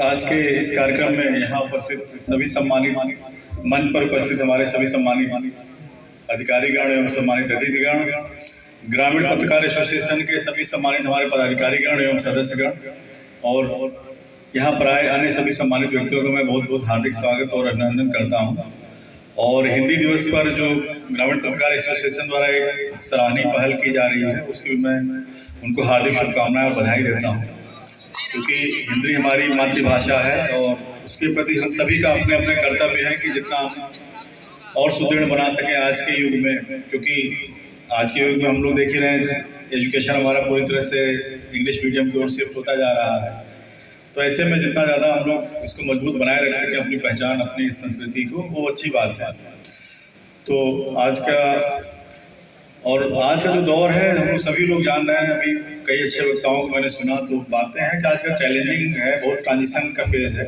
आज के इस कार्यक्रम में यहाँ उपस्थित सभी सम्मानित मंच पर उपस्थित हमारे सभी सम्मानित अधिकारीगण एवं सम्मानित अतिथिगण, ग्रामीण पत्रकार एसोसिएशन के सभी सम्मानित हमारे पदाधिकारीगण एवं सदस्यगण और यहाँ पर आए अन्य सभी सम्मानित व्यक्तियों को मैं बहुत बहुत हार्दिक स्वागत और अभिनंदन करता हूँ। और हिंदी दिवस पर जो ग्रामीण पत्रकार एसोसिएशन द्वारा एक सराहनीय पहल की जा रही है उसकी मैं उनको हार्दिक शुभकामनाएं और बधाई देता हूँ, क्योंकि हिंदी हमारी मातृभाषा है और उसके प्रति हम सभी का अपने अपने कर्तव्य है कि जितना और सुदृढ़ बना सकें आज के युग में, क्योंकि आज के युग में हम लोग देख ही रहे हैं एजुकेशन हमारा पूरी तरह से इंग्लिश मीडियम की ओर शिफ्ट होता जा रहा है। तो ऐसे में जितना ज़्यादा हम लोग इसको मजबूत बनाए रख सकें अपनी पहचान अपनी संस्कृति को, वो अच्छी बात है। तो आज का जो दौर है हम लोग सभी लोग जान रहे हैं, अभी कई अच्छे वक्ताओं को मैंने सुना तो बातें हैं कि आज का चैलेंजिंग है, बहुत ट्रांजिशन का फेज है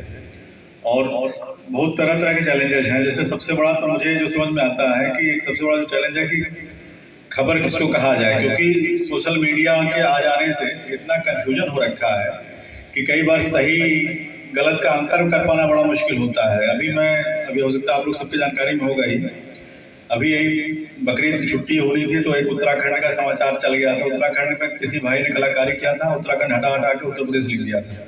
और बहुत तरह तरह के चैलेंजेस हैं। जैसे सबसे बड़ा तो मुझे जो समझ में आता है कि एक सबसे बड़ा जो चैलेंज है कि खबर किसको कहा जाए, क्योंकि सोशल मीडिया के आ जाने से इतना कन्फ्यूजन हो रखा है कि कई बार सही गलत का अंतर कर पाना बड़ा मुश्किल होता है। अभी हो सकता है आप लोग सबकी जानकारी में होगा ही, अभी यही बकरीद की छुट्टी हो रही थी तो एक उत्तराखंड का समाचार चल गया था। उत्तराखंड में किसी भाई ने कलाकारी किया था, उत्तराखंड हटा के उत्तर प्रदेश लिख दिया था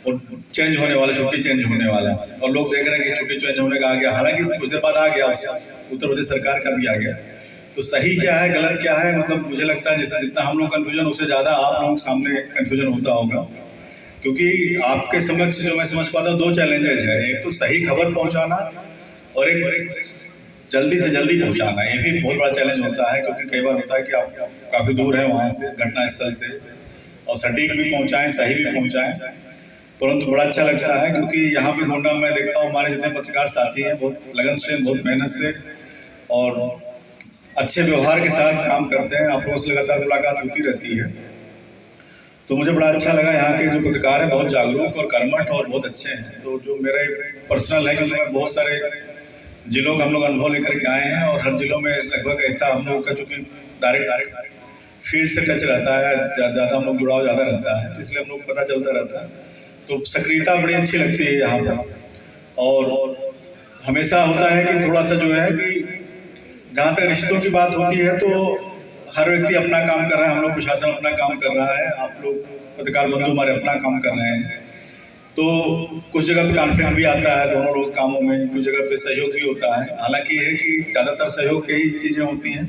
और चेंज होने वाला, छुट्टी चेंज होने वाला, और लोग देख रहे हैं कि छुट्टी चेंज होने का आ गया। हालांकि कुछ देर बाद आ गया, उत्तर प्रदेश सरकार का भी आ गया। तो सही क्या है गलत क्या है, मतलब मुझे लगता है जैसे जितना हम लोग कन्फ्यूजन उससे ज़्यादा आप लोगों के सामने कन्फ्यूजन होता होगा, क्योंकि आपके समक्ष जो मैं समझ पाता हूँ दो चैलेंजेस है। एक तो सही खबर पहुँचाना और एक जल्दी से जल्दी पहुँचाना, ये भी बहुत बड़ा चैलेंज होता है, क्योंकि कई बार होता है कि आप काफ़ी दूर है वहाँ से घटना स्थल से और सटीक भी पहुँचाएँ सही भी पहुँचाएँ। परंतु बड़ा अच्छा लगता है क्योंकि यहाँ पे गोंडा मैं देखता हूँ हमारे जितने पत्रकार साथी हैं बहुत लगन से बहुत मेहनत से और अच्छे व्यवहार के साथ काम करते हैं। आप लोगों से लगातार मुलाकात होती रहती है, तो मुझे बड़ा अच्छा लगा। यहाँ के जो पत्रकार हैं बहुत जागरूक और कर्मठ और बहुत अच्छे हैं। तो जो मेरे पर्सनल है कि मैं बहुत सारे जिलों का हम लोग अनुभव लेकर के आए हैं और हर जिलों में लगभग ऐसा हम लोग का चूँकि डायरेक्ट फील्ड से टच रहता है, ज़्यादा हम लोग जुड़ाव ज़्यादा रहता है, तो इसलिए हम लोग पता चलता रहता है। तो सक्रियता बड़ी अच्छी लगती है यहाँ पर। और हमेशा होता है कि थोड़ा सा जो है कि जहाँ तक रिश्तों की बात होती है तो हर व्यक्ति अपना काम कर रहा है, हम लोग प्रशासन अपना काम कर रहा है, आप लोग पत्रकार बंधु हमारे अपना काम कर रहे हैं। तो कुछ जगह पे कॉन्फ्लिक्ट भी आता है दोनों लोग कामों में, कुछ जगह पे सहयोग भी होता है। हालांकि ये है कि ज़्यादातर सहयोग की ही चीज़ें होती हैं,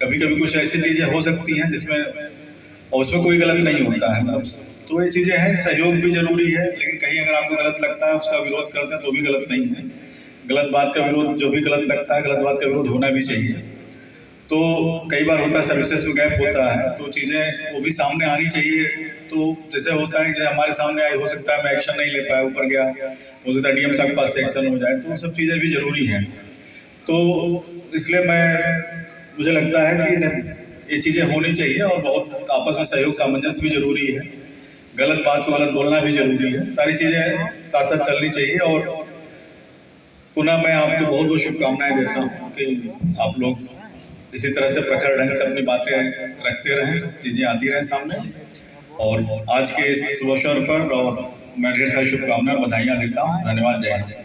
कभी कभी कुछ ऐसी चीज़ें हो सकती हैं जिसमें और उसमें कोई गलत नहीं होता है। तो ये चीज़ें हैं, सहयोग भी जरूरी है, लेकिन कहीं अगर आपको गलत लगता है उसका विरोध करते हैं तो भी गलत नहीं है। गलत बात का विरोध, जो भी गलत लगता है गलत बात का विरोध होना भी चाहिए। तो कई बार होता है सर्विसेज में गैप होता है तो चीज़ें वो भी सामने आनी चाहिए। तो जैसे होता है कि हमारे सामने आई, हो सकता है मैं एक्शन नहीं ले पाया, ऊपर गया, हो सकता है डीएम साहब के पास से एक्शन हो जाए, तो सब चीज़ें भी जरूरी हैं। तो इसलिए मुझे लगता है कि ये चीज़ें होनी चाहिए और बहुत आपस में सहयोग सामंजस्य भी जरूरी है, गलत बात को गलत बोलना भी जरूरी है, सारी चीज़ें साथ साथ चलनी चाहिए। और पुनः मैं आपको बहुत बहुत शुभकामनाएं देता हूँ कि आप लोग इसी तरह से प्रखर ढंग से अपनी बातें रखते रहें, चीज़ें आती रहें सामने। और आज के इस शुभ अवसर पर और मैं ढेर सारी शुभकामनाएं और बधाइयाँ देता हूँ। धन्यवाद, जय हिंद।